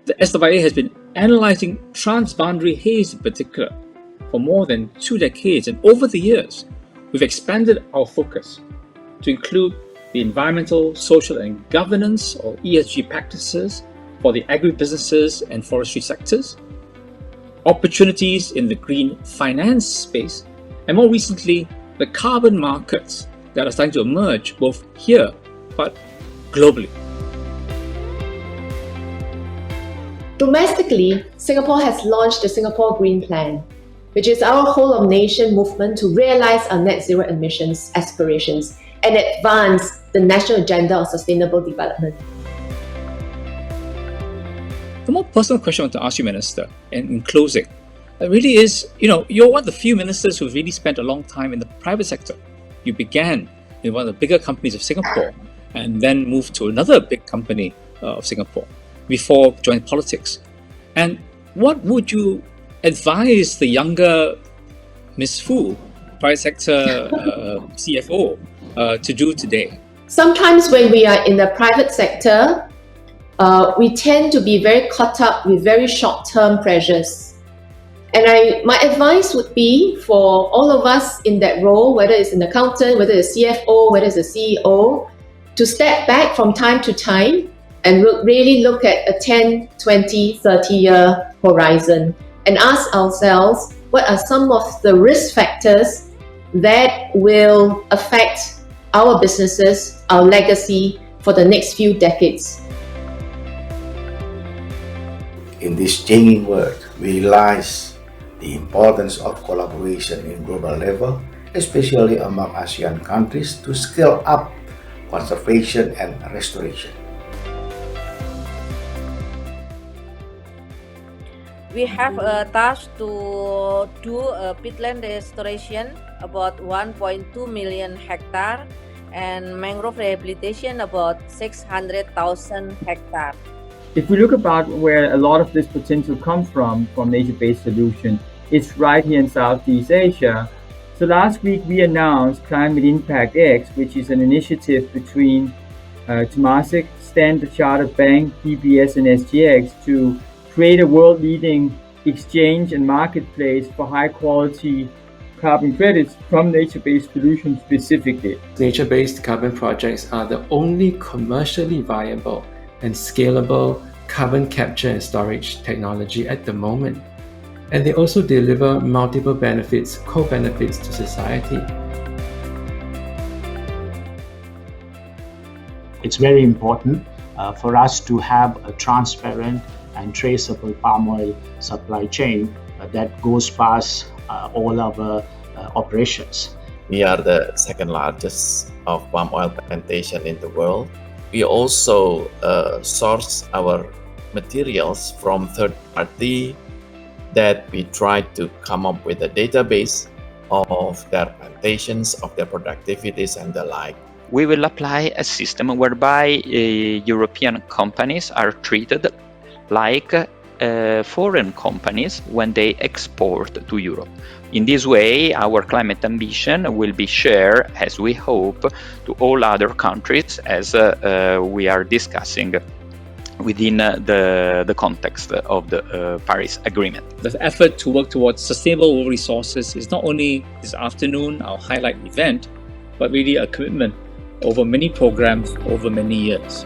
The SIIA has been analysing transboundary haze in particular for more than 2 decades, and over the years, we've expanded our focus to include the environmental, social and governance or ESG practices for the agribusinesses and forestry sectors, opportunities in the green finance space, and more recently, the carbon markets that are starting to emerge both here but globally. Domestically, Singapore has launched the Singapore Green Plan, which is our whole-of-nation movement to realise our net zero emissions aspirations and advance the national agenda of sustainable development. The more personal question I want to ask you, Minister, and in closing, really is, you're one of the few ministers who've really spent a long time in the private sector. You began in one of the bigger companies of Singapore and then moved to another big company of Singapore before joining politics. And what would you advise the younger Ms. Fu, private sector CFO, to do today? Sometimes when we are in the private sector, we tend to be very caught up with very short-term pressures. And my advice would be for all of us in that role, whether it's an accountant, whether it's a CFO, whether it's a CEO, to step back from time to time and really look at a 10, 20, 30-year horizon and ask ourselves, what are some of the risk factors that will affect our businesses, our legacy for the next few decades? In this changing world, we realize the importance of collaboration in global level, especially among ASEAN countries, to scale up conservation and restoration. We have a task to do a peatland restoration about 1.2 million hectare and mangrove rehabilitation about 600,000 hectare. If we look about where a lot of this potential comes from nature-based solution, it's right here in Southeast Asia. So last week we announced Climate Impact X, which is an initiative between Temasek, Standard Chartered Bank, DBS and SGX to create a world-leading exchange and marketplace for high-quality carbon credits from nature-based solutions specifically. Nature-based carbon projects are the only commercially viable and scalable carbon capture and storage technology at the moment. And they also deliver multiple benefits, co-benefits to society. It's very important for us to have a transparent and traceable palm oil supply chain that goes past all our operations. We are the second largest of palm oil plantation in the world. We also source our materials from third party that we try to come up with a database of their plantations, of their productivities and the like. We will apply a system whereby European companies are treated like foreign companies when they export to Europe. In this way, our climate ambition will be shared, as we hope, to all other countries as we are discussing within the context of the Paris Agreement. The effort to work towards sustainable resources is not only this afternoon, our highlight event, but really a commitment over many programs over many years.